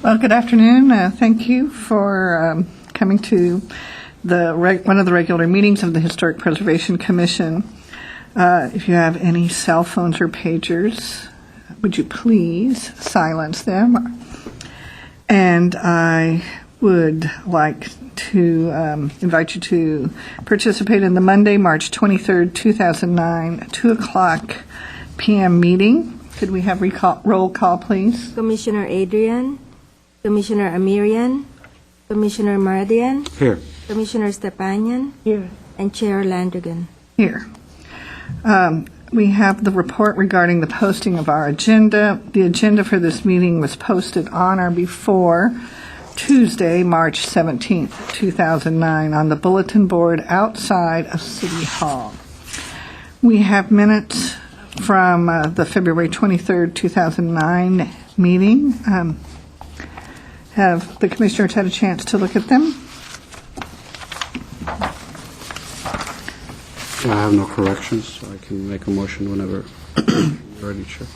Well, good afternoon. Thank you for coming to one of the regular meetings of the Historic Preservation Commission. If you have any cell phones or pagers, would you please silence them? And I would like to invite you to participate in the Monday, March 23rd, 2009, 2 o'clock p.m. meeting. Could we have roll call, please? Commissioner Adrian, Commissioner Amirian, Commissioner Mardian. Here. Commissioner Stepanian. Here. And Chair Landrigan. Here. We have the report regarding the posting of our agenda. The agenda for this meeting was posted on or before Tuesday, March 17th, 2009, on the bulletin board outside of City Hall. We have minutes from the February 23rd, 2009 meeting. Have the commissioners had a chance to look at them? I have no corrections, so I can make a motion whenever you're ready, Chair.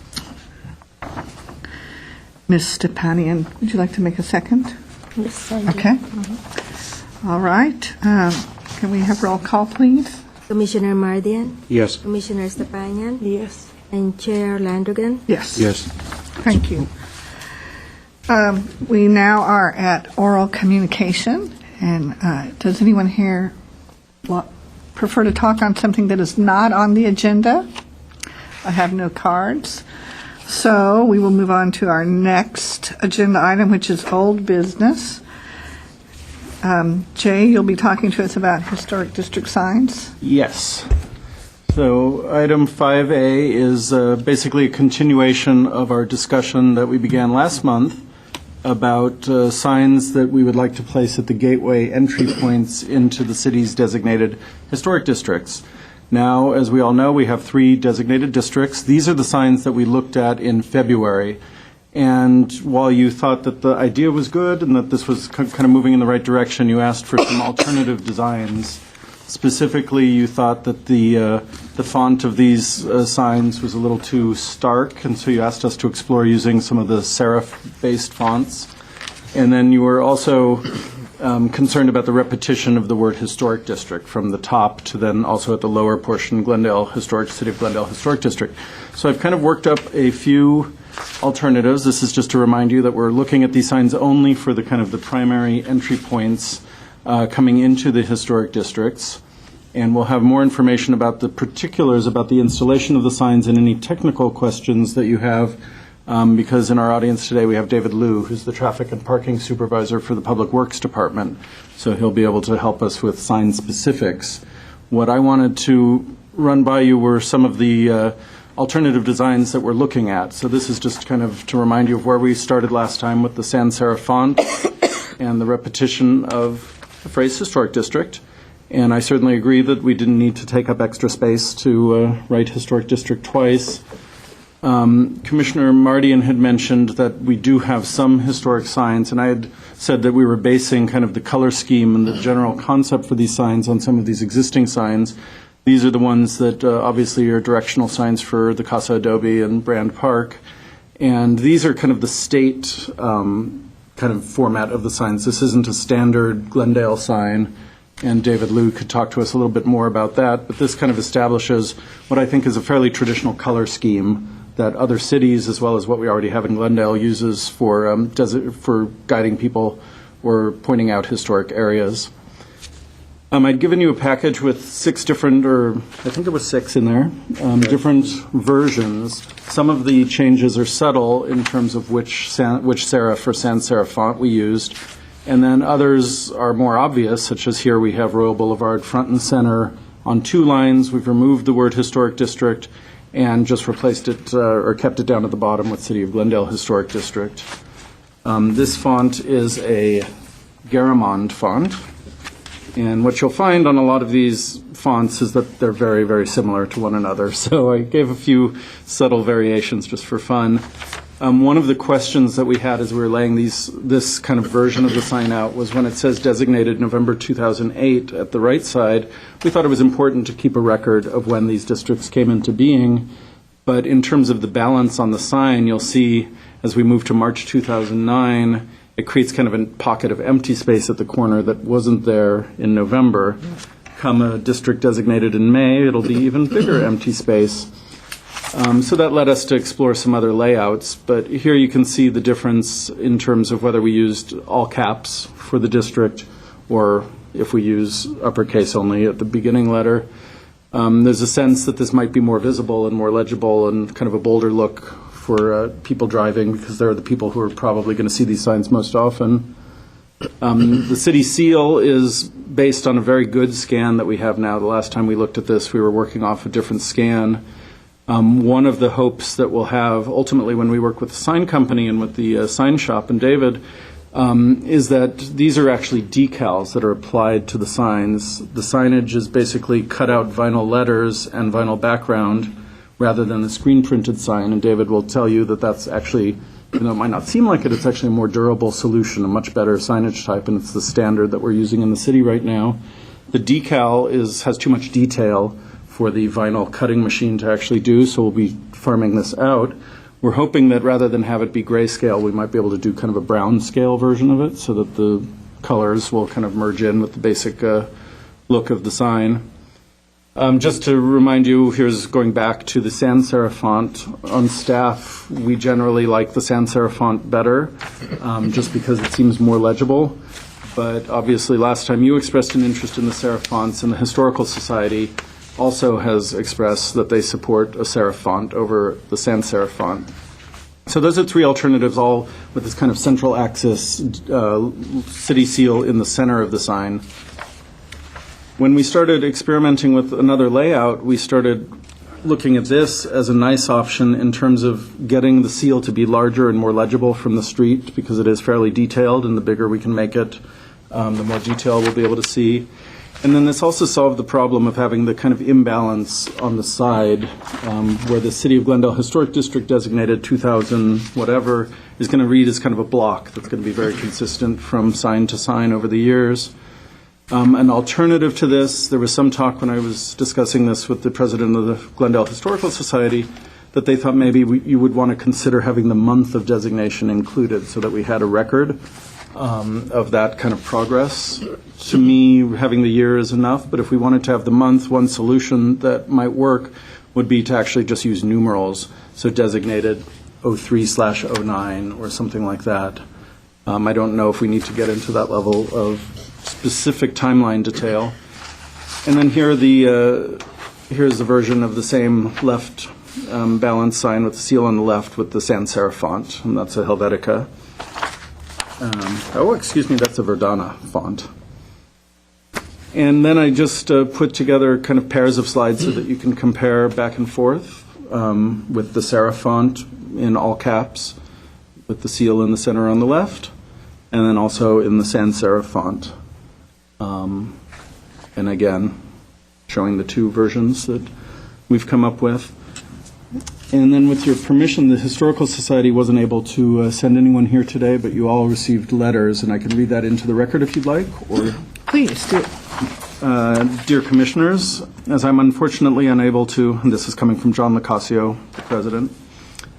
Ms. Stepanian, would you like to make a second? Yes, I do. Okay. Mm-hmm. All right. Can we have roll call, please? Commissioner Mardian. Yes. Commissioner Stepanian. Yes. And Chair Landrigan. Yes. Yes. Thank you. We now are at oral communication, and does anyone here prefer to talk on something that is not on the agenda? I have no cards. So we will move on to our next agenda item, which is old business. Jay, you'll be talking to us about historic district signs. Yes. So item 5A is basically a continuation of our discussion that we began last month about signs that we would like to place at the gateway entry points into the city's designated historic districts. Now, as we all know, we have 3 designated districts. These are the signs that we looked at in February. And while you thought that the idea was good and that this was kind of moving in the right direction, you asked for some alternative designs. Specifically, you thought that the font of these signs was a little too stark, and so you asked us to explore using some of the serif-based fonts. And then you were also concerned about the repetition of the word historic district from the top to then also at the lower portion, City of Glendale Historic District. So I've kind of worked up a few alternatives. This is just to remind you that we're looking at these signs only for the kind of the primary entry points coming into the historic districts. And we'll have more information about the particulars about the installation of the signs and any technical questions that you have, because in our audience today we have David Liu, who's the traffic and parking supervisor for the Public Works Department. So he'll be able to help us with sign specifics. What I wanted to run by you were some of the alternative designs that we're looking at. So this is just kind of to remind you of where we started last time with the sans serif font and the repetition of the phrase historic district. And I certainly agree that we didn't need to take up extra space to write historic district twice. Commissioner Mardian had mentioned that we do have some historic signs, and I had said that we were basing kind of the color scheme and the general concept for these signs on some of these existing signs. These are the ones that obviously are directional signs for the Casa Adobe and Brand Park. And these are kind of the state kind of format of the signs. This isn't a standard Glendale sign, and David Liu could talk to us a little bit more about that. But this kind of establishes what I think is a fairly traditional color scheme that other cities, as well as what we already have in Glendale, uses for guiding people or pointing out historic areas. I'd given you a package with 6 different, or I think there was 6 in there, different versions. Some of the changes are subtle in terms of which serif or sans serif font we used, and then others are more obvious, such as here we have Royal Boulevard front and center on 2 lines. We've removed the word historic district and just replaced it or kept it down at the bottom with City of Glendale Historic District. This font is a Garamond font. And what you'll find on a lot of these fonts is that they're very, very similar to one another. So I gave a few subtle variations just for fun. One of the questions that we had as we were laying this kind of version of the sign out was when it says designated November 2008 at the right side, we thought it was important to keep a record of when these districts came into being. But in terms of the balance on the sign, you'll see as we move to March 2009, it creates kind of a pocket of empty space at the corner that wasn't there in November. Come a district designated in May, it'll be even bigger empty space. So that led us to explore some other layouts, but here you can see the difference in terms of whether we used all caps for the district or if we use uppercase only at the beginning letter. There's a sense that this might be more visible and more legible and kind of a bolder look for people driving, because they're the people who are probably going to see these signs most often. The city seal is based on a very good scan that we have now. The last time we looked at this, we were working off a different scan. One of the hopes that we'll have ultimately when we work with the sign company and with the sign shop and David is that these are actually decals that are applied to the signs. The signage is basically cut out vinyl letters and vinyl background rather than the screen printed sign, and David will tell you that that's actually, even though it might not seem like it, it's actually a more durable solution, a much better signage type, and it's the standard that we're using in the city right now. The decal has too much detail for the vinyl cutting machine to actually do, so we'll be farming this out. We're hoping that rather than have it be grayscale, we might be able to do kind of a brown scale version of it so that the colors will kind of merge in with the basic look of the sign. Just to remind you, here's going back to the sans serif font. On staff, we generally like the sans serif font better, just because it seems more legible. But obviously, last time you expressed an interest in the serif fonts, and the Historical Society also has expressed that they support a serif font over the sans serif font. So those are three alternatives, all with this kind of central axis city seal in the center of the sign. When we started experimenting with another layout, we started looking at this as a nice option in terms of getting the seal to be larger and more legible from the street, because it is fairly detailed, and the bigger we can make it, the more detail we'll be able to see. And then this also solved the problem of having the kind of imbalance on the side, where the City of Glendale Historic District designated 2000 whatever is going to read as kind of a block that's going to be very consistent from sign to sign over the years. An alternative to this, there was some talk when I was discussing this with the president of the Glendale Historical Society, that they thought maybe you would want to consider having the month of designation included so that we had a record of that kind of progress. To me, having the year is enough, but if we wanted to have the month, one solution that might work would be to actually just use numerals, so designated 03/09 or something like that. I don't know if we need to get into that level of specific timeline detail. And then here's the version of the same left balance sign with the seal on the left with the sans serif font, and that's a Helvetica. That's a Verdana font. And then I just put together kind of pairs of slides so that you can compare back and forth with the serif font in all caps, with the seal in the center on the left, and then also in the sans serif font. And again, showing the two versions that we've come up with. And then with your permission, the Historical Society wasn't able to send anyone here today, but you all received letters, and I can read that into the record if you'd like. Or Please do. Dear Commissioners, as I'm unfortunately unable to, and this is coming from John Locascio, the President,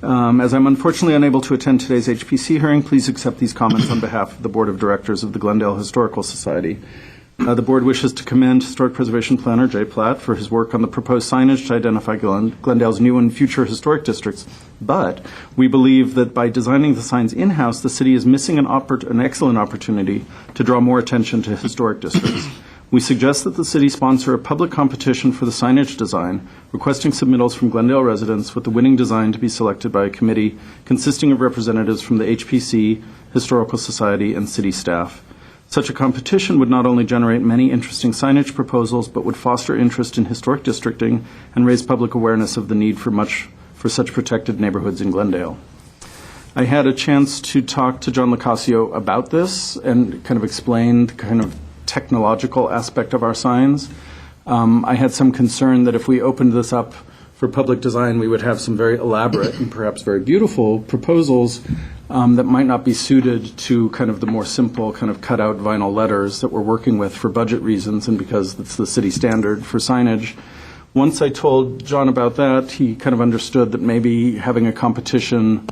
as I'm unfortunately unable to attend today's HPC hearing, please accept these comments on behalf of the Board of Directors of the Glendale Historical Society. The Board wishes to commend Historic Preservation Planner Jay Platt for his work on the proposed signage to identify Glendale's new and future historic districts, but we believe that by designing the signs in-house, the city is missing an excellent opportunity to draw more attention to historic districts. We suggest that the city sponsor a public competition for the signage design, requesting submittals from Glendale residents with the winning design to be selected by a committee consisting of representatives from the HPC, Historical Society, and city staff. Such a competition would not only generate many interesting signage proposals, but would foster interest in historic districting and raise public awareness of the need for such protected neighborhoods in Glendale. I had a chance to talk to John Locascio about this and kind of explain the kind of technological aspect of our signs. I had some concern that if we opened this up for public design, we would have some very elaborate and perhaps very beautiful proposals that might not be suited to kind of the more simple kind of cut-out vinyl letters that we're working with for budget reasons and because it's the city standard for signage. Once I told John about that, he kind of understood that maybe having a competition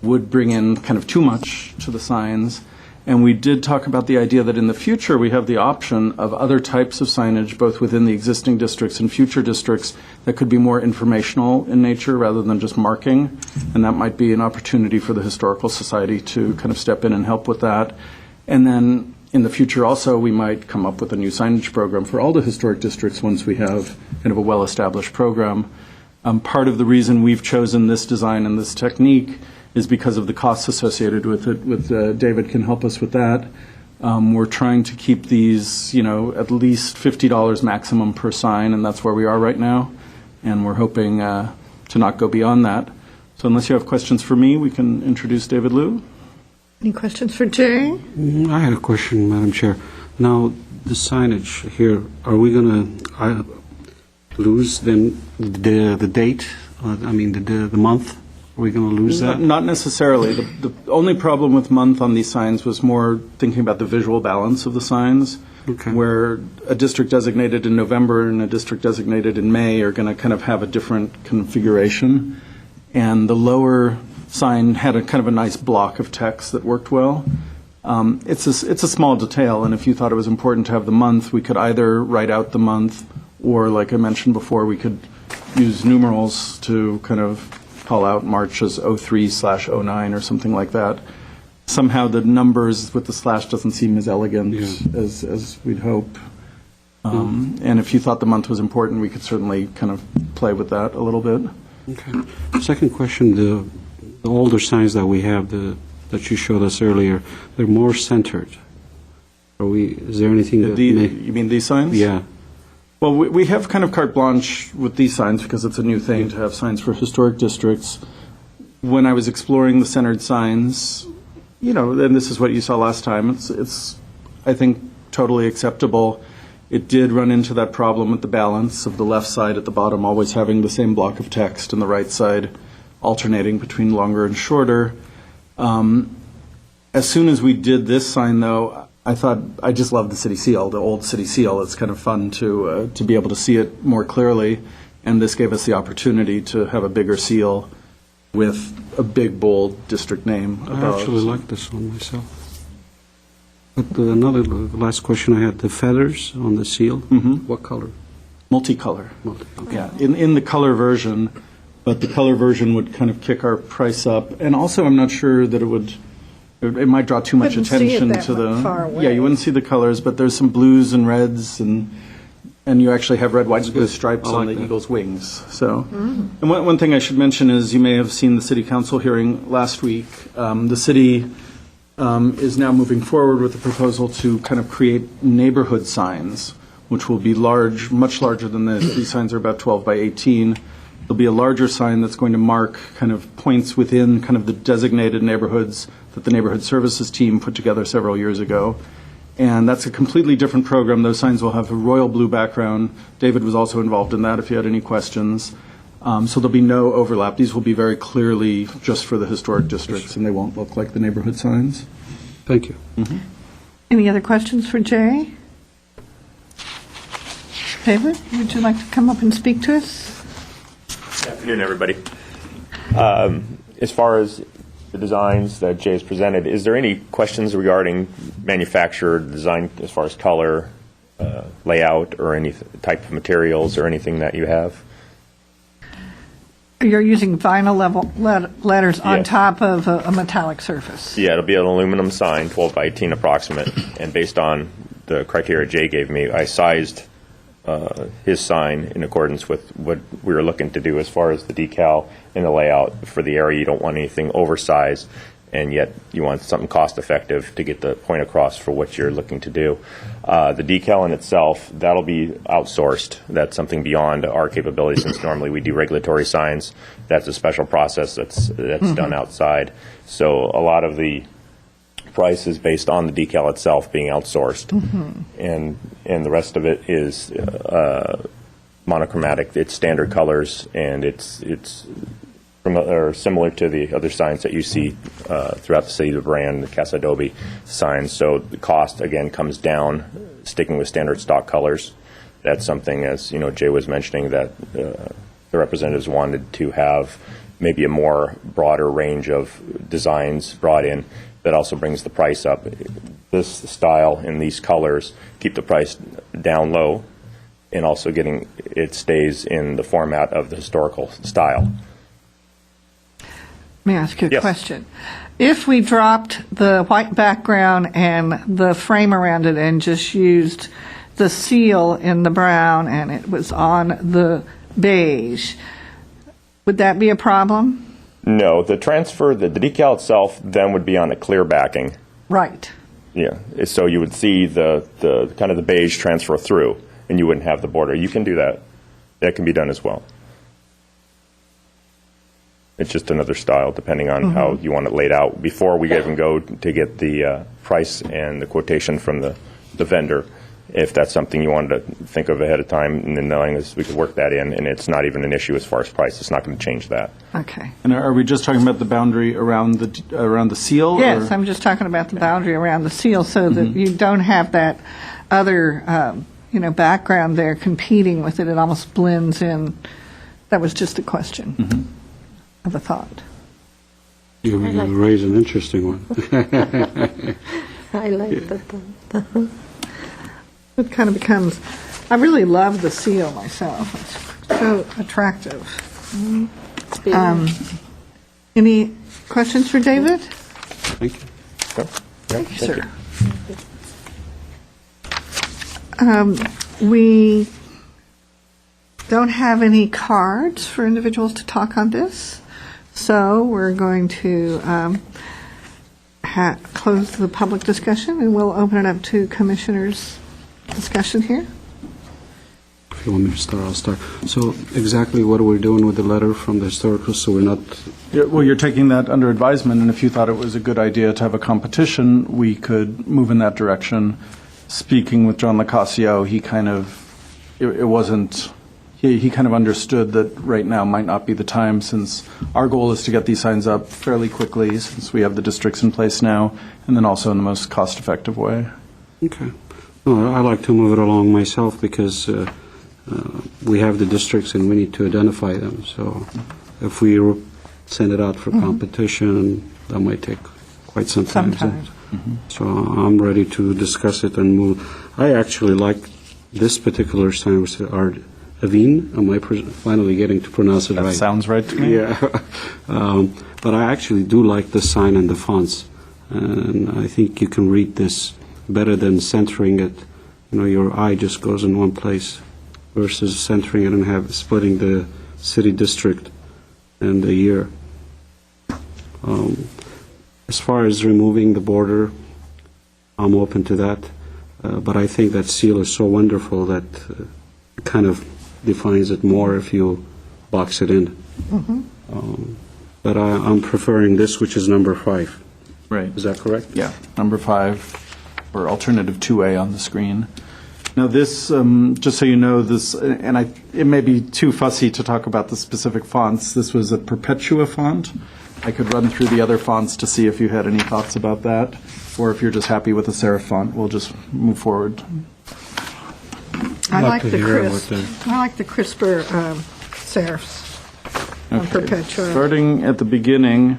would bring in kind of too much to the signs. And we did talk about the idea that in the future we have the option of other types of signage, both within the existing districts and future districts, that could be more informational in nature rather than just marking. And that might be an opportunity for the Historical Society to kind of step in and help with that. And then in the future also, we might come up with a new signage program for all the historic districts once we have kind of a well-established program. Part of the reason we've chosen this design and this technique is because of the costs associated with it. David can help us with that. We're trying to keep these, at least $50 maximum per sign, and that's where we are right now. And we're hoping to not go beyond that. So unless you have questions for me, we can introduce David Liu. Any questions for Jay? I had a question, Madam Chair. Now, the signage here, are we going to lose then the date, the month? Are we going to lose that? Not necessarily. The only problem with month on these signs was more thinking about the visual balance of the signs, where a district designated in November and a district designated in May are going to kind of have a different configuration. And the lower sign had a kind of a nice block of text that worked well. It's a small detail, and if you thought it was important to have the month, we could either write out the month, or like I mentioned before, we could use numerals to kind of call out March as 03/09 or something like that. Somehow the numbers with the slash doesn't seem as elegant as we'd hope. And if you thought the month was important, we could certainly kind of play with that a little bit. Okay. Second question, the older signs that we have, that you showed us earlier, they're more centered. Is there anything that You mean these signs? Yeah. Well, we have kind of carte blanche with these signs because it's a new thing to have signs for historic districts. When I was exploring the centered signs, and this is what you saw last time, it's I think, totally acceptable. It did run into that problem with the balance of the left side at the bottom always having the same block of text and the right side alternating between longer and shorter. As soon as we did this sign, though, I thought I just love the city seal, the old city seal. It's kind of fun to be able to see it more clearly, and this gave us the opportunity to have a bigger seal with a big, bold district name above. I actually like this one myself. But the last question I had, the feathers on the seal, what color? Multicolor. Okay. Yeah, in the color version, but the color version would kind of kick our price up. And also, I'm not sure that it might draw too much Couldn't see it attention that to the. far away. Yeah, you wouldn't see the colors, but there's some blues and reds, and you actually have red, white, and blue stripes on the eagle's wings. So, and one thing I should mention is you may have seen the city council hearing last week. The city is now moving forward with a proposal to kind of create neighborhood signs, which will be large, much larger than this. These signs are about 12 by 18. There'll be a larger sign that's going to mark kind of points within kind of the designated neighborhoods that the neighborhood services team put together several years ago. And that's a completely different program. Those signs will have a royal blue background. David was also involved in that if you had any questions. So there'll be no overlap. These will be very clearly just for the historic districts, and they won't look like the neighborhood signs. Thank you. Any other questions for Jay? David, would you like to come up and speak to us? Good afternoon, everybody. As far as the designs that Jay has presented, is there any questions regarding manufacturer design as far as color, layout, or any type of materials or anything that you have? You're using vinyl letters on Yes. top of a metallic surface. Yeah, it'll be an aluminum sign, 12 by 18 approximate, and based on the criteria Jay gave me, I sized his sign in accordance with what we were looking to do as far as the decal and the layout for the area. You don't want anything oversized, and yet you want something cost effective to get the point across for what you're looking to do. The decal in itself, that'll be outsourced. That's something beyond our capabilities, since normally we do regulatory signs. That's a special process that's done outside. So a lot of the price is based on the decal itself being outsourced, and the rest of it is monochromatic. It's standard colors, and it's similar to the other signs that you see throughout the city, the brand, the Casa Adobe signs. So the cost again comes down, sticking with standard stock colors. That's something, as Jay was mentioning, that the representatives wanted to have maybe a more broader range of designs brought in that also brings the price up. This style and these colors keep the price down low, and also it stays in the format of the historical style. May I ask you a Yes. question? If we dropped the white background and the frame around it and just used the seal in the brown and it was on the beige, would that be a problem? No, the transfer, the decal itself then would be on a clear backing. Right. Yeah, so you would see the kind of the beige transfer through, and you wouldn't have the border. You can do that. That can be done as well. It's just another style, depending on how you want it laid out. Before we even go to get the price and the quotation from the vendor, if that's something you wanted to think of ahead of time, and then knowing this, we could work that in, and it's not even an issue as far as price. It's not going to change that. Okay. And are we just talking about the boundary around the seal? Yes, or? I'm just talking about the boundary around the seal so that you don't have that other, background there competing with it. It almost blends in. That was just a question of a thought. You raise an interesting one. I like that. It kind of becomes, I really love the seal myself. It's so attractive. Any questions for David? Thank you. Thank you, sir. We don't have any cards for individuals to talk on this, so we're going to close the public discussion, and we'll open it up to commissioners' discussion here. If you want me to start, I'll start. So exactly what are we doing with the letter from the historical, so we're not... Yeah, well, you're taking that under advisement, and if you thought it was a good idea to have a competition, we could move in that direction. Speaking with John Lacasio, he kind of, it wasn't, he kind of understood that right now might not be the time, since our goal is to get these signs up fairly quickly, since we have the districts in place now, and then also in the most cost-effective way. Okay. No, I like to move it along myself because we have the districts and we need to identify them. So if we send it out for competition, that might take quite some time. Sometimes. So I'm ready to discuss it and move. I actually like this particular sign, which is Art Avine. Am I finally getting to pronounce it That right? sounds right to me. Yeah. But I actually do like the sign and the fonts. And I think you can read this better than centering it. You know, your eye just goes in one place versus centering it and splitting the city district and the year. As far as removing the border, I'm open to that. But I think that seal is so wonderful that it kind of defines it more if you box it in. But I'm preferring this, which is number 5. Right. Is that correct? Yeah, number 5, or alternative 2A on the screen. Now this, just so you know, this, and it may be too fussy to talk about the specific fonts. This was a Perpetua font. I could run through the other fonts to see if you had any thoughts about that, or if you're just happy with the serif font, we'll just move forward. I like to the hear crisp. what I like the crisper serifs on Perpetua. Starting at the beginning,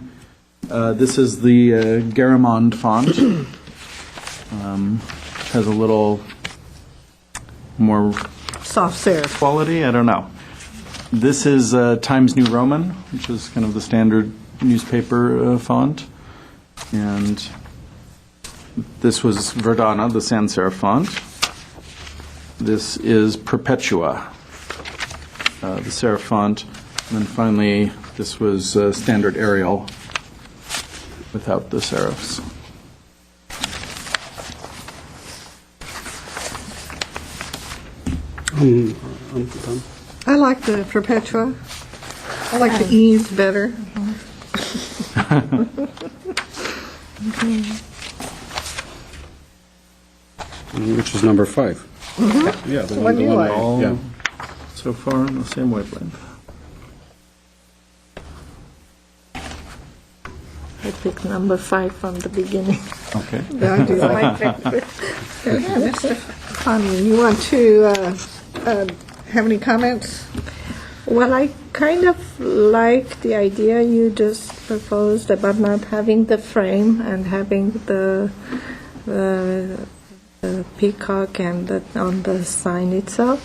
this is the Garamond font. Has a little more Soft serif. quality, I don't know. This is Times New Roman, which is kind of the standard newspaper font. And this was Verdana, the sans serif font. This is Perpetua, the serif font. And then finally, this was standard Arial without the serifs. I'm done. I like the Perpetua. I like the ease better. Which is number 5. Yeah, the What do you like? All Yeah. so far on the same wavelength. I picked number 5 from the beginning. Okay. Yeah, I do like that. Mr. Conley, you want to have any comments? Well, I kind of like the idea you just proposed about not having the frame and having the peacock and on the sign itself.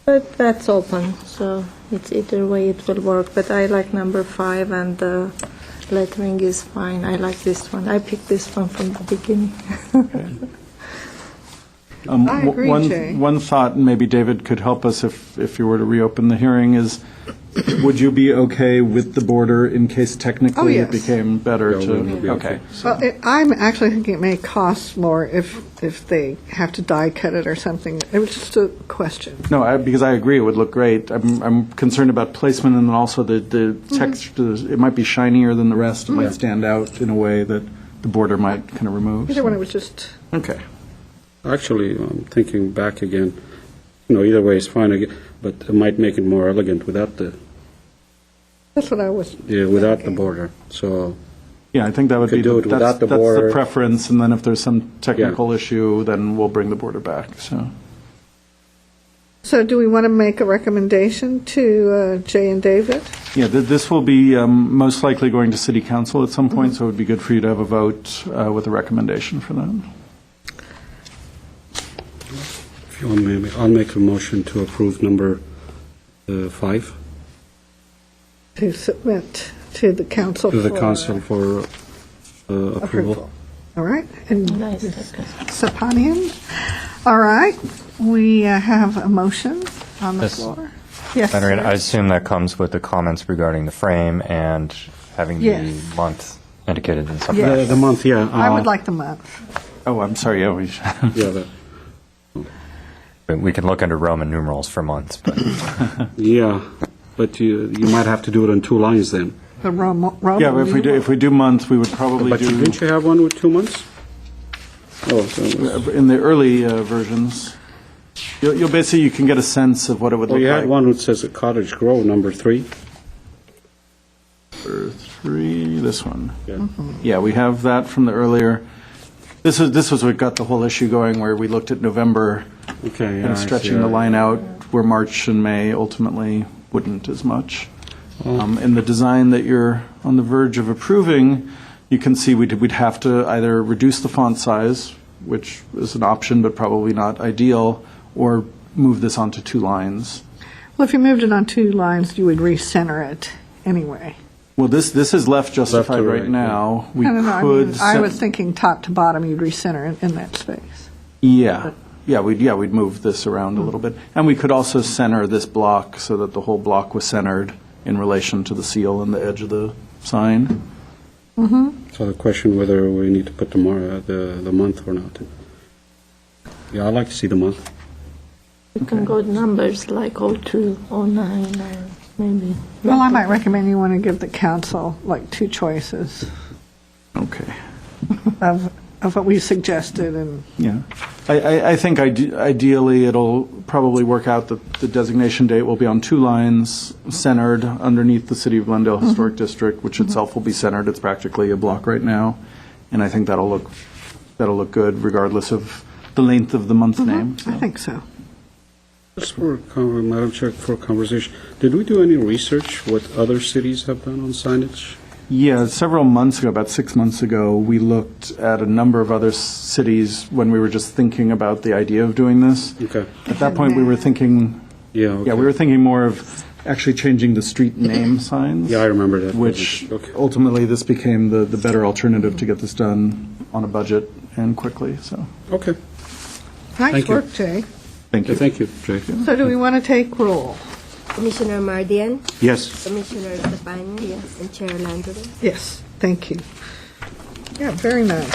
But that's open, so it's either way it will work. But I like number 5, and the lettering is fine. I like this one. I picked this one from the beginning. I agree, Jay. One thought, and maybe David could help us if you were to reopen the hearing, is would you be okay with the border in case technically Oh, yes. it became better Yeah, to? we'll be okay. Well, I'm actually thinking it may cost more if they have to die cut it or something. It was just a question. No, because I agree, it would look great. I'm concerned about placement and then also the texture. It might be shinier than the rest. It might stand out in a way that the border might kind of remove. Either one, it was just, Okay. Actually, I'm thinking back again, either way is fine, but it might make it more elegant without the that's what I was. without the thinking. border. So, Yeah, I think that would Could be do it that's without the the border. preference, and then if there's some technical issue, then we'll bring the border back. So do we want to make a recommendation to Jay and David? Yeah, this will be most likely going to City Council at some point, so it would be good for you to have a vote with a recommendation for that. if you want, maybe I'll make a motion to approve number 5 To submit to the council to the for council for approval. approval. All right? And Nice. Okay. Sapanian? All right. We have a motion on the Yes. floor. Yes, Madam Mayor, sir. I assume that comes with the comments regarding the frame and having the Yes. month indicated in something. Yes. The month, yeah. I would like the month. Oh, I'm sorry. Yeah, we should. Yeah, We can look under Roman numerals for months, but but you might have to do it on 2 lines then. The Roman. Yeah, but if we do month, we would probably But do didn't you have one with 2 months? Oh, so it was- in the early versions. You'll basically you can get a sense of what it would well, look you like. had one which says a Cottage Grove, number 3. Number 3, this one. Yeah. Yeah, we have that from the earlier. This was what got the whole issue going, where we looked at November Okay. yeah, and I see stretching the that. line out, where March and May ultimately wouldn't as much. In the design that you're on the verge of approving, you can see we'd have to either reduce the font size, which is an option but probably not ideal, or move this onto 2 lines. Well, if you moved it on 2 lines, you would recenter it anyway. Well, this is left justified to right right, now. We I don't know. could. I was thinking top to bottom, you'd recenter it in that space. We'd move this around a little bit, and we could also center this block so that the whole block was centered in relation to the seal and the edge of the sign. So the question whether we need to put the month or not. Yeah, I'd like to see the month. You can go numbers like 02, 09, or maybe. Well, I might recommend you want to give the council like 2 choices Okay. of what we suggested, and Yeah, I think ideally it'll probably work out that the designation date will be on 2 lines, centered underneath the City of Glendale Historic District, which itself will be centered. It's practically a block right now, and I think that'll look good regardless of the length of the month name. I think so. Just for, Madam Chair, for conversation, did we do any research what other cities have done on signage? Yeah, several months ago, about 6 months ago, we looked at a number of other cities when we were just thinking about the idea of doing this. Okay. At that point, we were thinking, Yeah, okay. we were thinking more of actually changing the street name signs. Yeah, I remember that. Which Okay. ultimately, this became the better alternative to get this done on a budget and quickly, so, Okay. Nice Thank you. work, Jay. thank you. Thank you, Jay. So do we want to take roll? Commissioner Mardian, Yes. Commissioner Stefani, and Chair Landry. Yes, thank you. Yeah, very nice.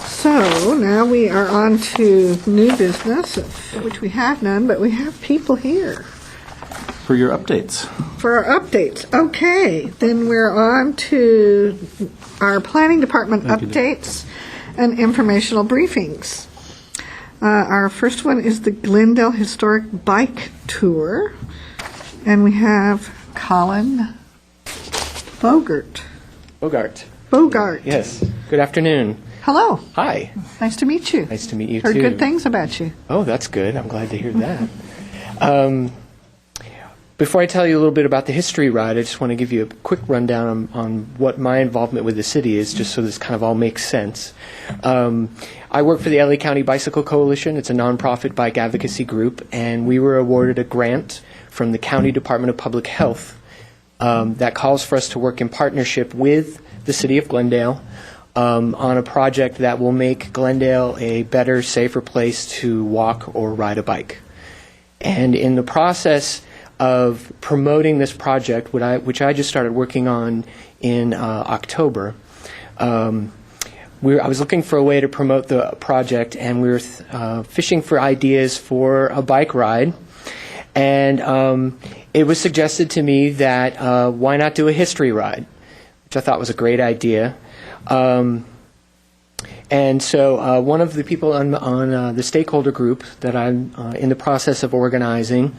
So now we are on to new business, which we have none, but we have people here For your updates. for our updates. Okay, then we're on to our planning department updates and informational briefings. Our first one is the Glendale Historic Bike Tour, and we have Colin Bogart. Bogart. Yes. Good afternoon. Hello. Hi. Nice to meet you. Nice to meet you Heard too. good things about you. Oh, that's good. I'm glad to hear that. Before I tell you a little bit about the history ride, I just want to give you a quick rundown on what my involvement with the city is, just so this kind of all makes sense. I work for the LA County Bicycle Coalition. It's a nonprofit bike advocacy group, and we were awarded a grant from the County Department of Public Health that calls for us to work in partnership with the city of Glendale on a project that will make Glendale a better, safer place to walk or ride a bike. And in the process of promoting this project, which I just started working on in October, I was looking for a way to promote the project, and we were fishing for ideas for a bike ride. And it was suggested to me that why not do a history ride, which I thought was a great idea. And so one of the people on the stakeholder group that I'm in the process of organizing,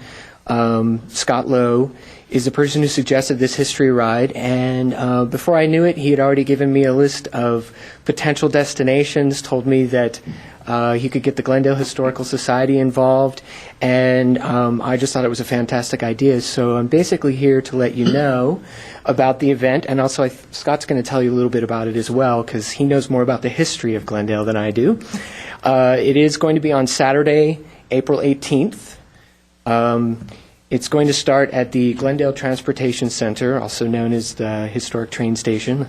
Scott Lowe, is the person who suggested this history ride. And before I knew it, he had already given me a list of potential destinations, told me that he could get the Glendale Historical Society involved, and I just thought it was a fantastic idea. So I'm basically here to let you know about the event, and also Scott's going to tell you a little bit about it as well, because he knows more about the history of Glendale than I do. It is going to be on Saturday, April 18th. It's going to start at the Glendale Transportation Center, also known as the Historic Train Station.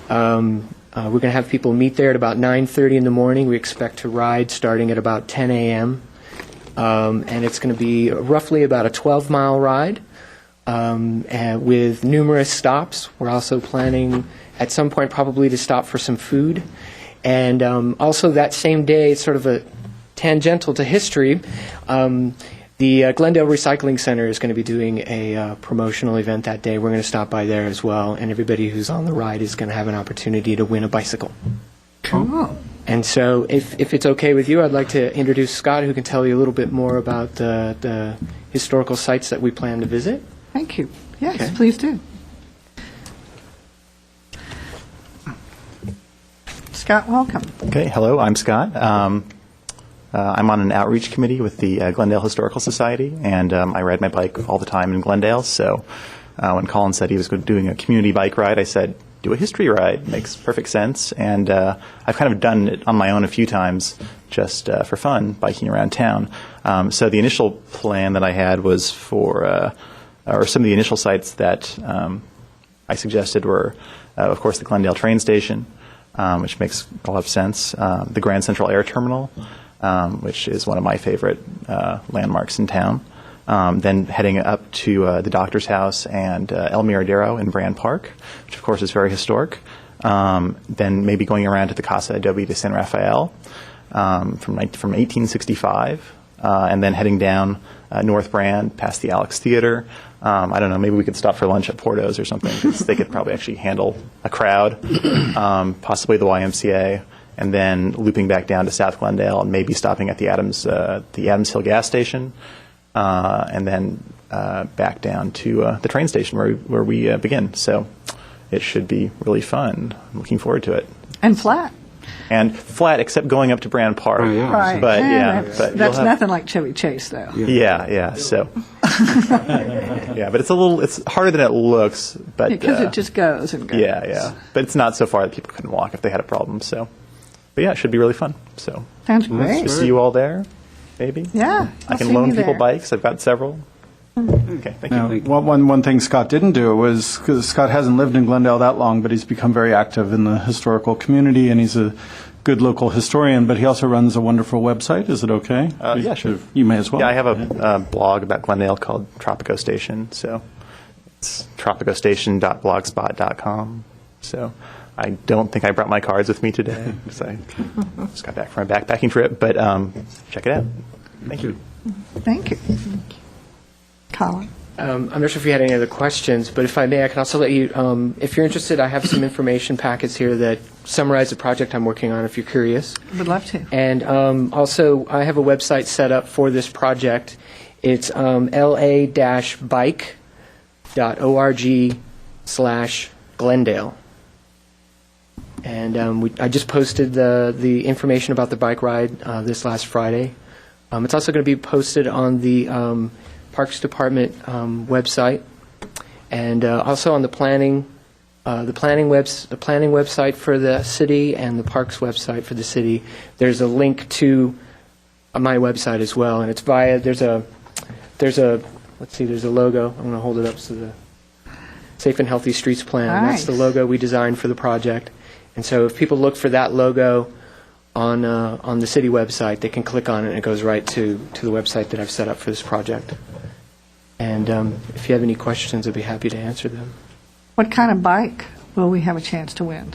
We're going to have people meet there at about 9:30 in the morning. We expect to ride starting at about 10 a.m. And it's going to be roughly about a 12-mile ride with numerous stops. We're also planning at some point probably to stop for some food. And also that same day, it's sort of a tangential to history, the Glendale Recycling Center is going to be doing a promotional event that day. We're going to stop by there as well, and everybody who's on the ride is going to have an opportunity to win a bicycle. Cool. And so if it's okay with you, I'd like to introduce Scott, who can tell you a little bit more about the historical sites that we plan to visit. Thank you. Yes, Okay. please do. Scott, welcome. Okay, hello, I'm Scott. I'm on an outreach committee with the Glendale Historical Society, and I ride my bike all the time in Glendale. So when Colin said he was doing a community bike ride, I said, do a history ride. Makes perfect sense. And I've kind of done it on my own a few times just for fun, biking around town. So the initial plan that I had was for, or some of the initial sites that I suggested were, of course, the Glendale train station, which makes a lot of sense, the Grand Central Air Terminal, which is one of my favorite landmarks in town. Then heading up to the Doctor's House and El Miradero in Brand Park, which of course is very historic. Then maybe going around to the Casa Adobe de San Rafael from 1865, and then heading down North Brand past the Alex Theater. I don't know, maybe we could stop for lunch at Porto's or something, because they could probably actually handle a crowd, possibly the YMCA. And then looping back down to South Glendale and maybe stopping at the Adams Hill gas station, and then back down to the train station where we begin. So it should be really fun. I'm looking forward to it. And flat. And flat, except going up to Brand Park. Oh, yeah. Right. But That's nothing like Chevy Chase, though. Yeah. So yeah, but it's harder than it looks. But Because it just goes and goes. Yeah. But it's not so far that people couldn't walk if they had a problem. So. But yeah, it should be really fun. So Sounds great. we'll see you all there, maybe. Yeah. I I'll can see loan you people there. bikes. I've got several. Okay, thank you. Now, one thing Scott didn't do was, because Scott hasn't lived in Glendale that long, but he's become very active in the historical community, and he's a good local historian, but he also runs a wonderful website. Is it okay? Yeah, sure. You may as well. Yeah, I have a blog about Glendale called Tropico Station. So it's tropicostation.blogspot.com. So I don't think I brought my cards with me today because I just got back from a backpacking trip, but check it out. Thank you. Thank you. Colin. I'm not sure if you had any other questions, but if I may, I can also let you, if you're interested, I have some information packets here that summarize the project I'm working on, if you're curious. Would love to. And also, I have a website set up for this project. It's la-bike.org/Glendale. And I just posted the information about the bike ride this last Friday. It's also going to be posted on the Parks Department website, and also on the planning website for the city and the Parks website for the city. There's a link to my website as well, and it's via there's a logo. I'm going to hold it up so the Safe and Healthy Streets Plan. Nice. That's the logo we designed for the project. And so if people look for that logo on the city website, they can click on it and it goes right to the website that I've set up for this project. And if you have any questions, I'd be happy to answer them. What kind of bike will we have a chance to win?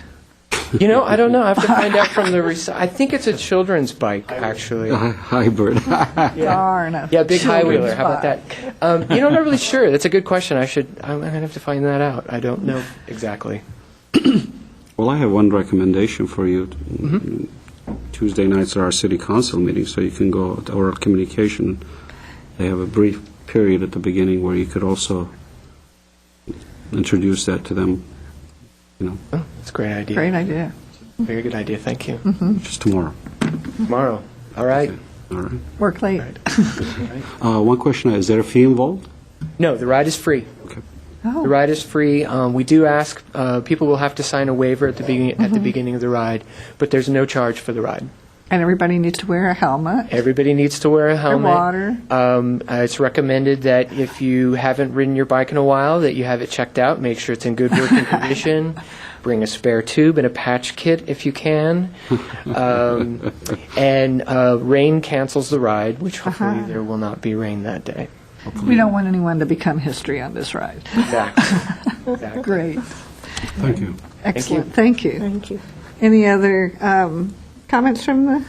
You know, I don't know. I have to find out from the I think it's a children's bike, actually. Hybrid. Darn. Yeah, big high wheeler. Children's How about that? bike. I'm not really sure. That's a good question. I'm going to have to find that out. I don't know exactly. Well, I have one recommendation for you. Tuesday nights are our city council meetings, so you can go to oral communication. They have a brief period at the beginning where you could also introduce that to them, Oh, that's a great idea. Great idea. Very good idea. Thank you. just tomorrow. Tomorrow. All right. All right. Work late. One question, is there a fee involved? No, the ride is free. Okay. Oh. The ride is free. We do ask people will have to sign a waiver at the beginning of the ride, but there's no charge for the ride. And everybody needs to wear a helmet. Everybody needs to wear a helmet. water. It's recommended that if you haven't ridden your bike in a while, that you have it checked out. Make sure it's in good working condition. Bring a spare tube and a patch kit if you can. And rain cancels the ride, which hopefully there will not be rain that day. We don't want anyone to become history on this ride. Exactly. Great. Thank you. Excellent. Thank you. Thank you. Any other comments from the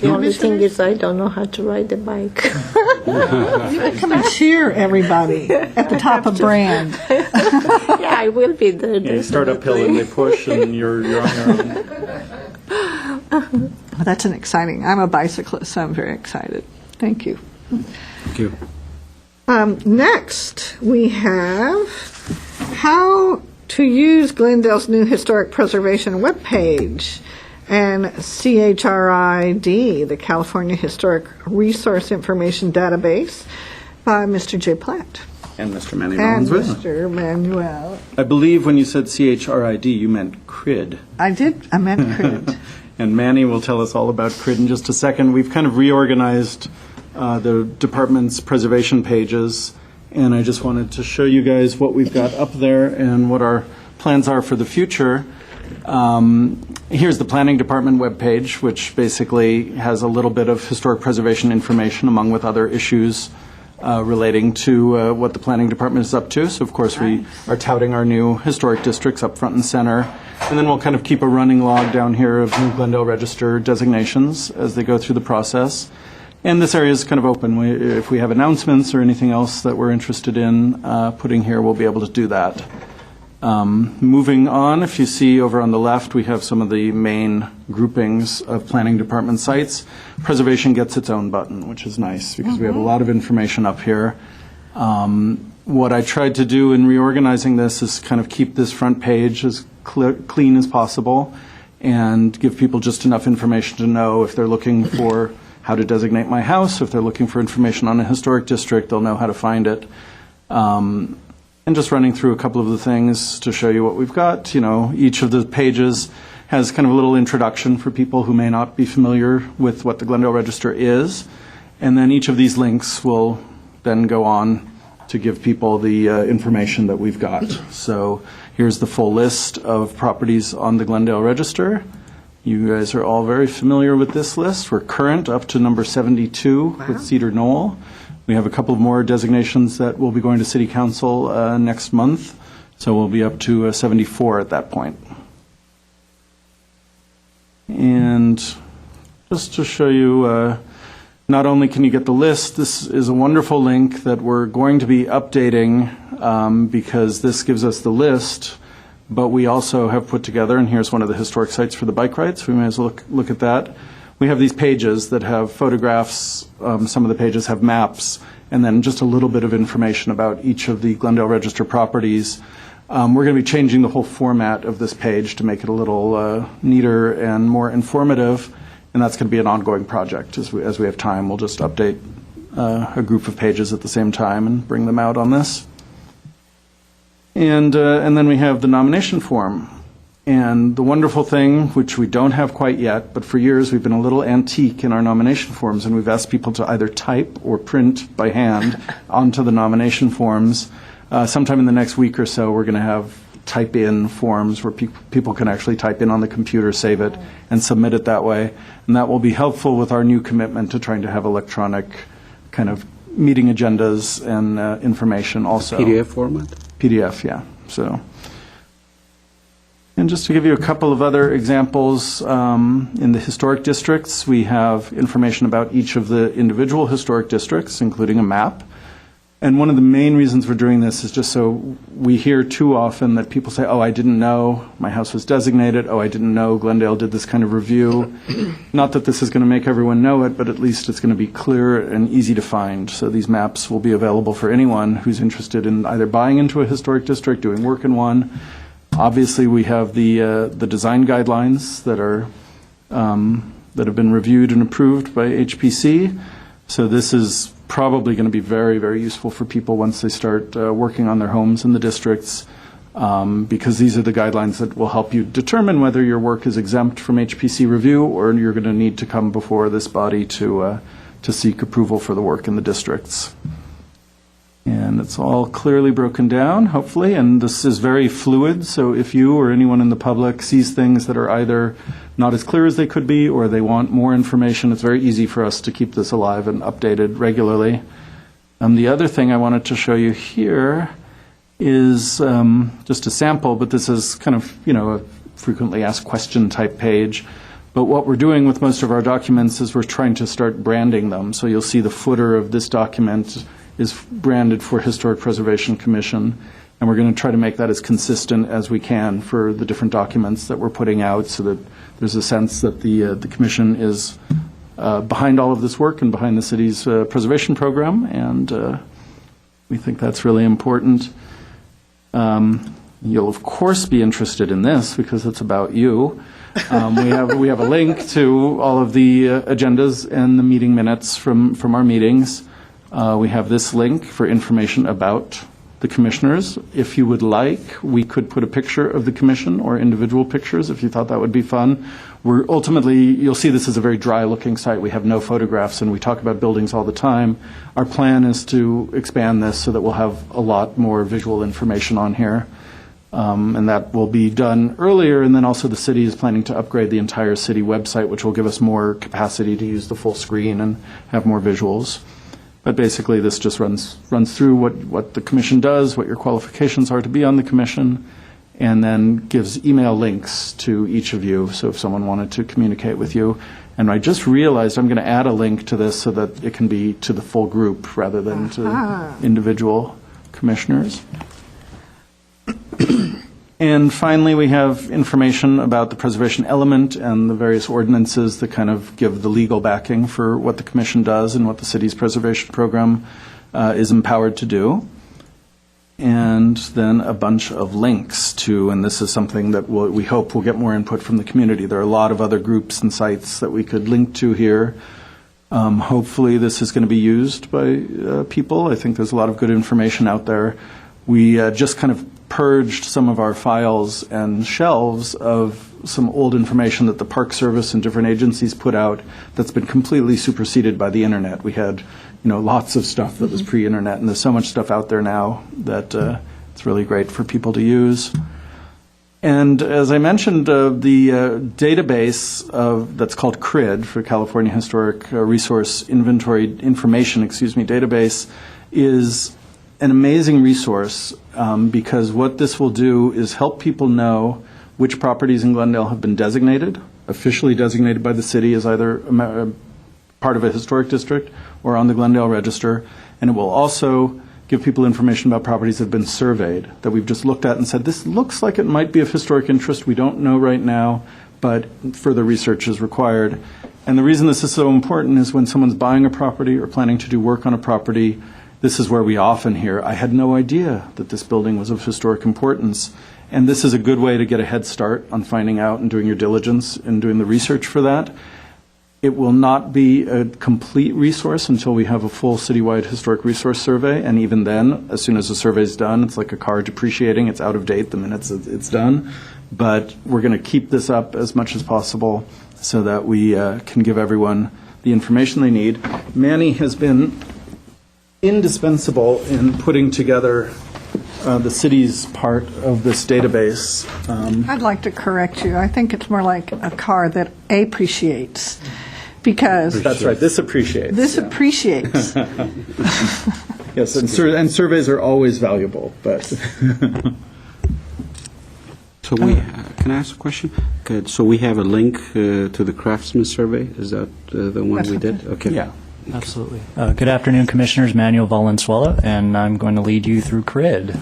The only thing is I don't know how to ride the bike. come and cheer everybody at the top of Brand? Yeah, I will be there. You start uphill and they push, and you're on your own. Well, that's an exciting. I'm a bicyclist, so I'm very excited. Thank you. Thank you. Next, we have how to use Glendale's new historic preservation webpage and CHRID, the California Historic Resource Information Database, by Mr. J. Platt And Mr. Manny and Valenzuela. Mr. Manuel. I believe when you said CHRID, you meant CRID. I meant CRID. And Manny will tell us all about CRID in just a second. We've kind of reorganized the department's preservation pages, and I just wanted to show you guys what we've got up there and what our plans are for the future. Here's the Planning Department webpage, which basically has a little bit of historic preservation information among with other issues relating to what the Planning Department is up to. So, of course, we are touting our new historic districts up front and center. And then we'll kind of keep a running log down here of new Glendale Register designations as they go through the process. And this area is kind of open. If we have announcements or anything else that we're interested in putting here, we'll be able to do that. Moving on, if you see over on the left, we have some of the main groupings of planning department sites. Preservation gets its own button, which is nice because we have a lot of information up here. What I tried to do in reorganizing this is kind of keep this front page as clean as possible and give people just enough information to know if they're looking for how to designate my house, if they're looking for information on a historic district, they'll know how to find it. And just running through a couple of the things to show you what we've got. You know, each of the pages has kind of a little introduction for people who may not be familiar with what the Glendale Register is. And then each of these links will then go on to give people the information that we've got. So here's the full list of properties on the Glendale Register. You guys are all very familiar with this list. We're current up to number 72 with Cedar Knoll. We have a couple of more designations that will be going to City Council next month, so we'll be up to 74 at that point. And just to show you, not only can you get the list, this is a wonderful link that we're going to be updating because this gives us the list, but we also have put together, and here's one of the historic sites for the bike rides, we may as well look at that. We have these pages that have photographs, some of the pages have maps, and then just a little bit of information about each of the Glendale Register properties. We're going to be changing the whole format of this page to make it a little neater and more informative, and that's going to be an ongoing project. As we have time, we'll just update a group of pages at the same time and bring them out on this. And then we have the nomination form. And the wonderful thing, which we don't have quite yet, but for years we've been a little antique in our nomination forms, and we've asked people to either type or print by hand onto the nomination forms. Sometime in the next week or so, we're going to have type-in forms where people can actually type in on the computer, save it, and submit it that way. And that will be helpful with our new commitment to trying to have electronic kind of meeting agendas and information also. PDF format? PDF, yeah. So, and just to give you a couple of other examples, in the historic districts, we have information about each of the individual historic districts, including a map. And one of the main reasons we're doing this is just so we hear too often that people say, oh, I didn't know my house was designated. Oh, I didn't know Glendale did this kind of review. Not that this is going to make everyone know it, but at least it's going to be clear and easy to find. So these maps will be available for anyone who's interested in either buying into a historic district, doing work in one. Obviously, we have the design guidelines that are that have been reviewed and approved by HPC. So this is probably going to be very, very useful for people once they start working on their homes in the districts, because these are the guidelines that will help you determine whether your work is exempt from HPC review or you're going to need to come before this body to seek approval for the work in the districts. And it's all clearly broken down, hopefully, and this is very fluid, so if you or anyone in the public sees things that are either not as clear as they could be or they want more information, it's very easy for us to keep this alive and updated regularly. The other thing I wanted to show you here is just a sample, but this is kind of, a frequently asked question type page. But what we're doing with most of our documents is we're trying to start branding them. So you'll see the footer of this document is branded for Historic Preservation Commission, and we're going to try to make that as consistent as we can for the different documents that we're putting out so that there's a sense that the Commission is behind all of this work and behind the city's preservation program, and we think that's really important. You'll, of course, be interested in this because it's about you. We have a link to all of the agendas and the meeting minutes from our meetings. We have this link for information about the commissioners. If you would like, we could put a picture of the commission or individual pictures if you thought that would be fun. You'll see this is a very dry-looking site. We have no photographs, and we talk about buildings all the time. Our plan is to expand this so that we'll have a lot more visual information on here. And that will be done earlier, and then also the city is planning to upgrade the entire city website, which will give us more capacity to use the full screen and have more visuals. But basically, this just runs through what the commission does, what your qualifications are to be on the commission, and then gives email links to each of you, so if someone wanted to communicate with you. And I just realized I'm going to add a link to this so that it can be to the full group rather than to individual commissioners. And finally, we have information about the preservation element and the various ordinances that kind of give the legal backing for what the commission does and what the city's preservation program is empowered to do. And then a bunch of links to, and this is something that we hope will get more input from the community. There are a lot of other groups and sites that we could link to here. Hopefully this is going to be used by people. I think there's a lot of good information out there. We just kind of purged some of our files and shelves of some old information that the Park Service and different agencies put out that's been completely superseded by the internet. We had, lots of stuff that was pre-internet, and there's so much stuff out there now that it's really great for people to use. And as I mentioned, the database that's called CRID, for California Historic Resource Inventory Information, database, is an amazing resource because what this will do is help people know which properties in Glendale have been designated, officially designated by the city as either part of a historic district or on the Glendale Register. And it will also give people information about properties that have been surveyed, that we've just looked at and said, this looks like it might be of historic interest. We don't know right now, but further research is required. And the reason this is so important is when someone's buying a property or planning to do work on a property, this is where we often hear, I had no idea that this building was of historic importance. And this is a good way to get a head start on finding out and doing your diligence and doing the research for that. It will not be a complete resource until we have a full citywide historic resource survey, and even then, as soon as the survey's done, it's like a car depreciating. It's out of date the minute it's done. But we're going to keep this up as much as possible so that we can give everyone the information they need. Manny has been indispensable in putting together the city's part of this database. I'd like to correct you. I think it's more like a car that appreciates, because That's right, this appreciates. this yeah. appreciates. Yes, and surveys are always valuable, but So we, can I ask a question? Good. So we have a link to the Craftsman Survey. Is that the one That's we okay. did? Okay. yeah. Absolutely. Good afternoon, Commissioners. Manuel Valenzuela, and I'm going to lead you through CRID.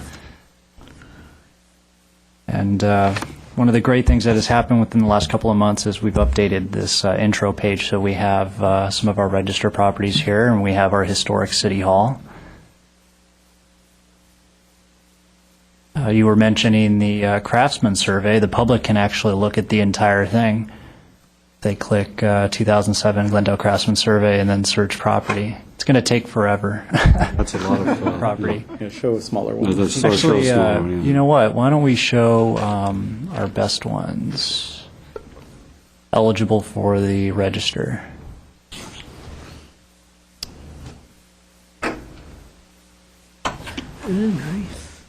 And one of the great things that has happened within the last couple of months is we've updated this intro page, so we have some of our register properties here, and we have our historic City Hall. You were mentioning the Craftsman Survey. The public can actually look at the entire thing. They click 2007 Glendale Craftsman Survey and then search property. It's going to take forever. That's a lot of property. Yeah, show a smaller No, one. that's Actually, so small, yeah. you know what? Why don't we show our best ones eligible for the register? Nice.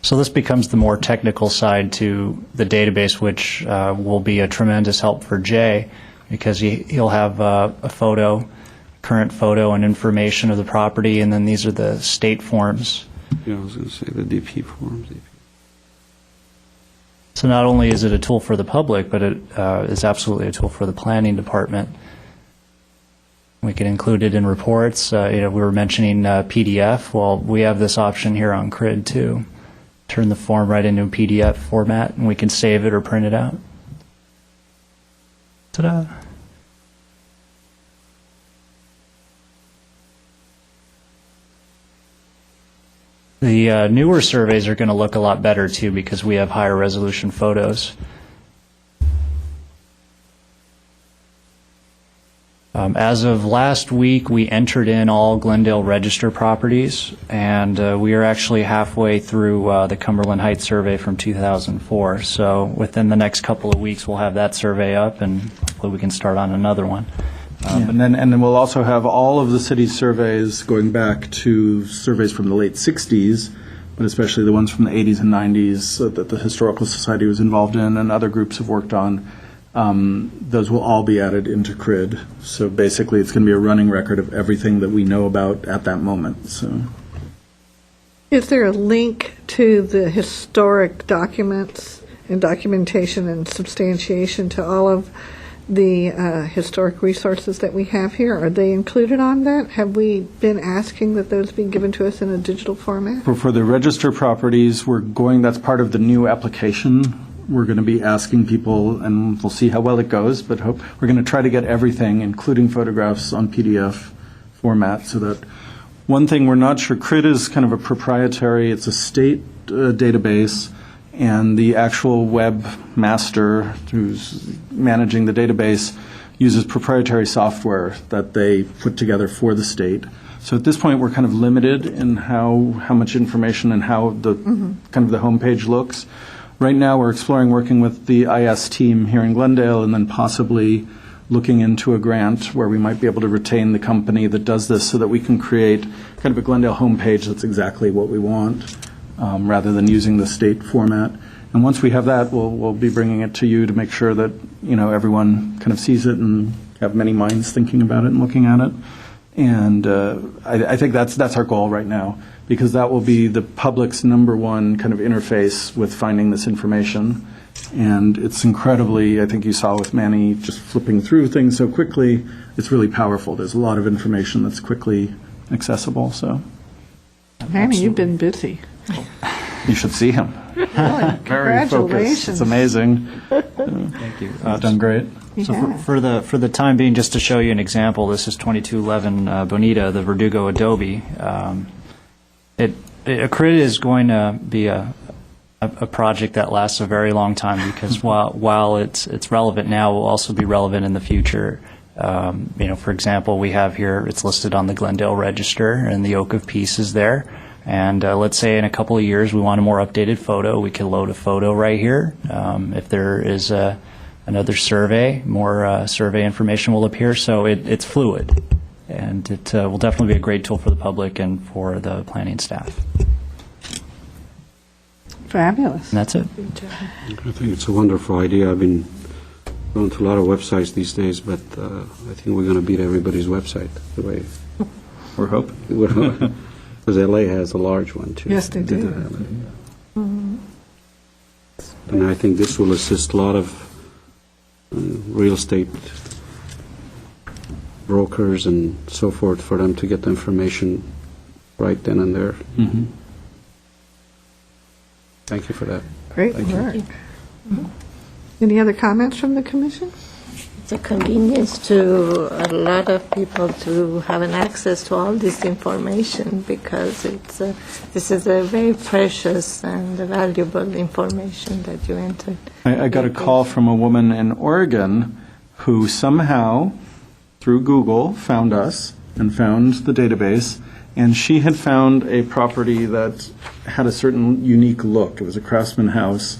So this becomes the more technical side to the database, which will be a tremendous help for Jay, because he'll have a photo, current photo, and information of the property, and then these are the state forms. Yeah, I was going to say the DP forms. So not only is it a tool for the public, but it is absolutely a tool for the planning department. We can include it in reports. We were mentioning PDF. Well, we have this option here on CRID too. Turn the form right into a PDF format, and we can save it or print it out. Ta-da! The newer surveys are going to look a lot better too, because we have higher resolution photos. As of last week, we entered in all Glendale Register properties, and we are actually halfway through the Cumberland Heights survey from 2004. So within the next couple of weeks, we'll have that survey up, and hopefully we can start on another one. And then we'll also have all of the city's surveys going back to surveys from the late 60s, but especially the ones from the 80s and 90s that the Historical Society was involved in and other groups have worked on. Those will all be added into CRID. So basically, it's going to be a running record of everything that we know about at that moment. So, Is there a link to the historic documents and documentation and substantiation to all of the historic resources that we have here? Are they included on that? Have we been asking that those be given to us in a digital format? for the register properties, that's part of the new application. We're going to be asking people, and we'll see how well it goes, but we're going to try to get everything, including photographs, on PDF format, so that one thing we're not sure, CRID is kind of a proprietary, it's a state database, and the actual webmaster who's managing the database uses proprietary software that they put together for the state. So at this point, we're kind of limited in how much information and how the kind of the homepage looks. Right now, we're exploring working with the IS team here in Glendale and then possibly looking into a grant where we might be able to retain the company that does this so that we can create kind of a Glendale homepage that's exactly what we want rather than using the state format. And once we have that, we'll be bringing it to you to make sure that everyone kind of sees it and have many minds thinking about it and looking at it. And I think that's our goal right now, because that will be the public's number one kind of interface with finding this information. And it's incredibly, I think you saw with Manny just flipping through things so quickly, it's really powerful. There's a lot of information that's quickly accessible. So, Manny, you've been busy. you should see him. Really? Very focused. Congratulations. It's amazing. Thank you. He's done great. So Yeah. for the time being, just to show you an example, this is 2211 Bonita, the Verdugo Adobe. A CRID is going to be a a project that lasts a very long time, because while it's relevant now, it will also be relevant in the future. For example, we have here, it's listed on the Glendale Register, and the Oak of Peace is there. And let's say in a couple of years we want a more updated photo, we can load a photo right here. If there is another survey, more survey information will appear. So it's fluid, and it will definitely be a great tool for the public and for the planning staff. Fabulous. And that's it. I think it's a wonderful idea. I've been going to a lot of websites these days, but I think we're going to beat everybody's website the way We're hoping. because LA has a large one too. Yes, they do. And I think this will assist a lot of real estate brokers and so forth for them to get the information right then and there. Mhm. Thank you for that. Great work. Any other comments from the commission? It's a convenience to a lot of people to have an access to all this information, because this is a very precious and valuable information that you entered. I got a call from a woman in Oregon who somehow, through Google, found us and found the database, and she had found a property that had a certain unique look. It was a Craftsman house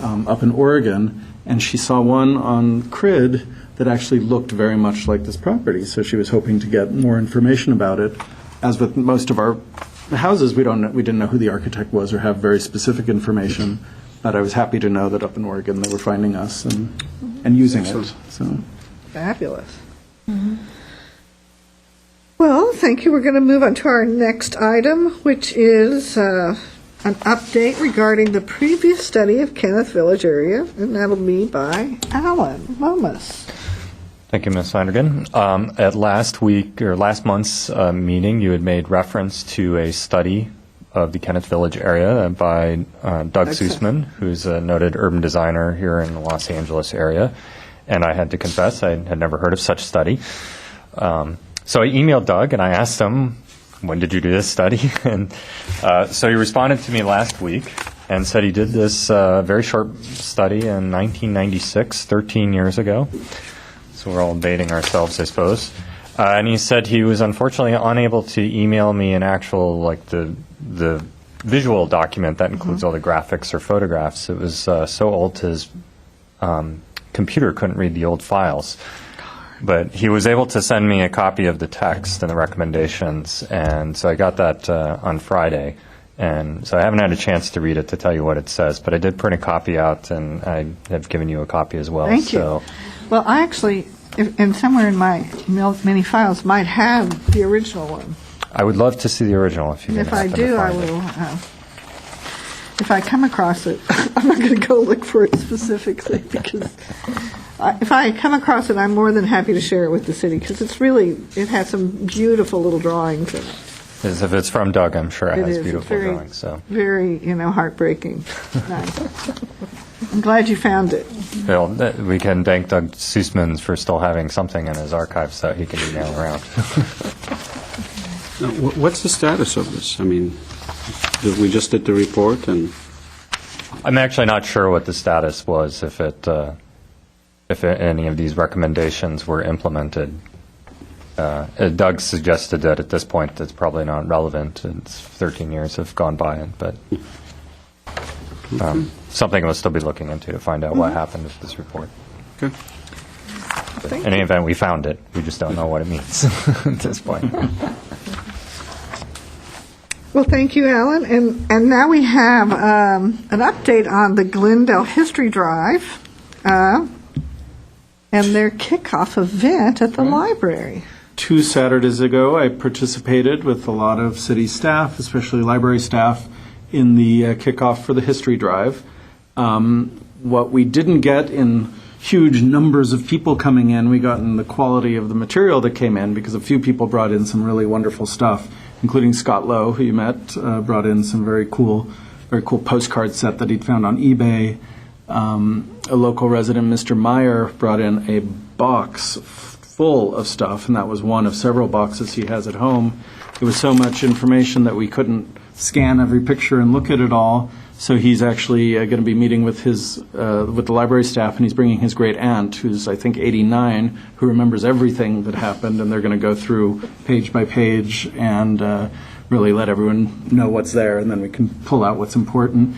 up in Oregon, and she saw one on Crid that actually looked very much like this property. So she was hoping to get more information about it. As with most of our houses, we didn't know who the architect was or have very specific information. But I was happy to know that up in Oregon they were finding us and using it. So. Fabulous. Well, thank you. We're going to move on to our next item, which is an update regarding the previous study of Kenneth Village area, and that'll be by Alan Lomas. Thank you, Ms. Flanagin. At last month's meeting, you had made reference to a study of the Kenneth Village area by Doug Sussman, who's a noted urban designer here in the Los Angeles area. And I had to confess, I had never heard of such study. So I emailed Doug and I asked him, when did you do this study? And so he responded to me last week and said he did this very short study in 1996, 13 years ago. So we're all dating ourselves, I suppose. And he said he was unfortunately unable to email me an actual, like the visual document that includes all the graphics or photographs. It was so old his computer couldn't read the old files. But he was able to send me a copy of the text and the recommendations, and so I got that on Friday. And so I haven't had a chance to read it to tell you what it says, but I did print a copy out, and I have given you a copy as well. Thank you. Well, I actually, and somewhere in my many files, might have the original one. I would love to see the original if you can. If I do, I will. If I come across it, I'm not going to go look for it specifically, because if I come across it, I'm more than happy to share it with the city, because it has some beautiful little drawings in it. As if it's from Doug, I'm sure it has is. beautiful It's very, drawings. So very, heartbreaking. Nice. I'm glad you found it. Well, we can thank Doug Sussman for still having something in his archives that he can email around. Now, what's the status of this? I mean, we just did the report, and I'm actually not sure what the status was, if any of these recommendations were implemented. Doug suggested that at this point it's probably not relevant. It's 13 years have gone by, but something we'll still be looking into to find out what happened with this report. okay. But in any event, we found it. We just don't know what it means at this point. Well, thank you, Alan. And now we have an update on the Glendale History Drive and their kickoff event at the library. 2 Saturdays ago, I participated with a lot of city staff, especially library staff, in the kickoff for the History Drive. What we didn't get in huge numbers of people coming in, we got in the quality of the material that came in, because a few people brought in some really wonderful stuff, including Scott Lowe, who you met, brought in some very cool postcard set that he'd found on eBay. A local resident, Mr. Meyer, brought in a box full of stuff, and that was one of several boxes he has at home. It was so much information that we couldn't scan every picture and look at it all. So he's actually going to be meeting with with the library staff, and he's bringing his great aunt, who's I think 89, who remembers everything that happened, and they're going to go through page by page and really let everyone know what's there, and then we can pull out what's important.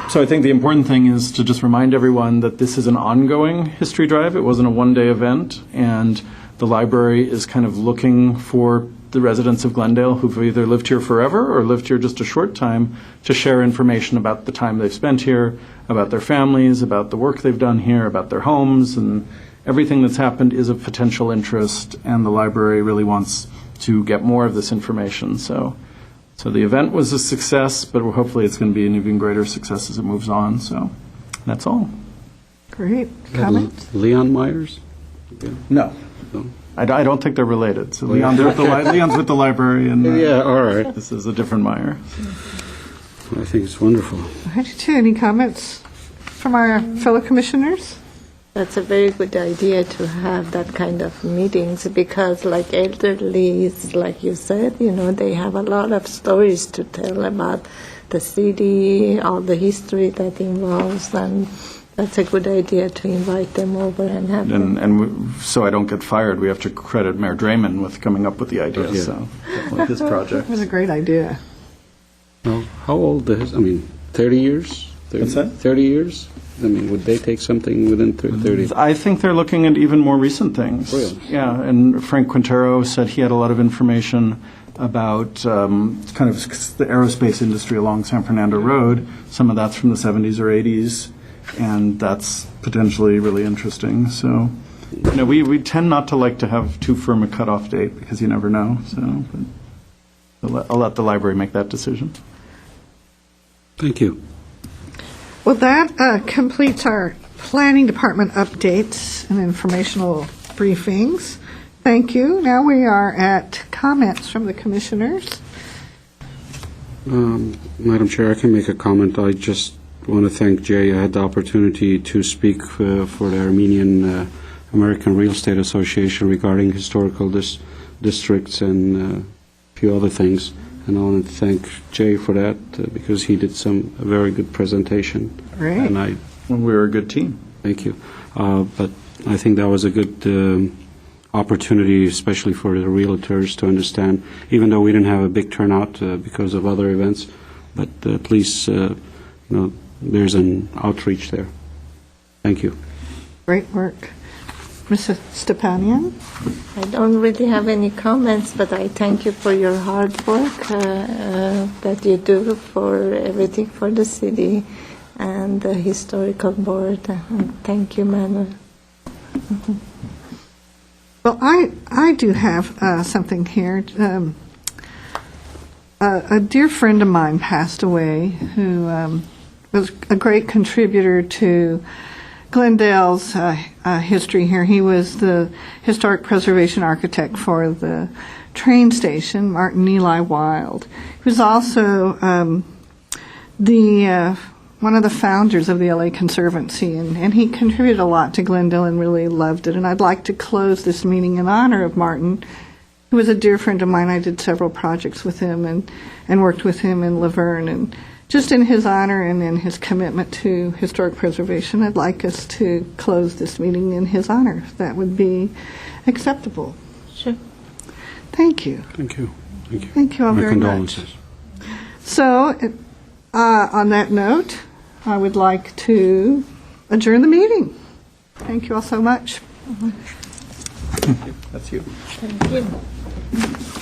So I think the important thing is to just remind everyone that this is an ongoing history drive. It wasn't a one-day event, and the library is kind of looking for the residents of Glendale who've either lived here forever or lived here just a short time to share information about the time they've spent here, about their families, about the work they've done here, about their homes, and everything that's happened is of potential interest, and the library really wants to get more of this information. So the event was a success, but hopefully it's going to be an even greater success as it moves on. So that's all. Great. Comments? Leon Myers? Yeah. No. No. I don't think they're related. So Leon's with the library, and Yeah, all right. this is a different Meyer. I think it's wonderful. I do too. Any comments from our fellow commissioners? That's a very good idea to have that kind of meetings because, like elderlies, like you said, they have a lot of stories to tell about the city, all the history that involves, and that's a good idea to invite them over and have them. So I don't get fired, we have to credit Mayor Draymond with coming up with the idea. Yeah. So definitely his project. It was a great idea. Well, how old is, 30 years? 30, What's that? 30 years? Would they take something within 30? I think they're looking at even more recent things. Really? Yeah, and Frank Quintero said he had a lot of information about kind of the aerospace industry along San Fernando Road. Some of that's from the 70s or 80s, and that's potentially really interesting. So, we tend not to like to have too firm a cutoff date because you never know. So, but I'll let the library make that decision. Thank you. Well, that completes our planning department updates and informational briefings. Thank you. Now we are at comments from the commissioners. Madam Chair, I can make a comment. I just want to thank Jay. I had the opportunity to speak for the Armenian American Real Estate Association regarding historical districts and a few other things. And I want to thank Jay for that because he did a very good presentation. Great. And We were a good team. thank you. But I think that was a good opportunity, especially for the realtors, to understand, even though we didn't have a big turnout because of other events, but at least there's an outreach there. Thank you. Great work. Mrs. Stepanian? I don't really have any comments, but I thank you for your hard work that you do for everything for the city and the historical board. And thank you, Manuel. Well, I do have something here. A dear friend of mine passed away who was a great contributor to Glendale's history here. He was the historic preservation architect for the train station, Martin Eli Wild. He was also one of the founders of the LA Conservancy, and he contributed a lot to Glendale and really loved it. And I'd like to close this meeting in honor of Martin, who was a dear friend of mine. I did several projects with him and worked with him in Laverne, and just in his honor and in his commitment to historic preservation, I'd like us to close this meeting in his honor, if that would be acceptable. Sure. Thank Thank you. you. Thank you. Thank you all My very much. condolences. So, on that note, I would like to adjourn the meeting. Thank you all so much. That's you. Thank you.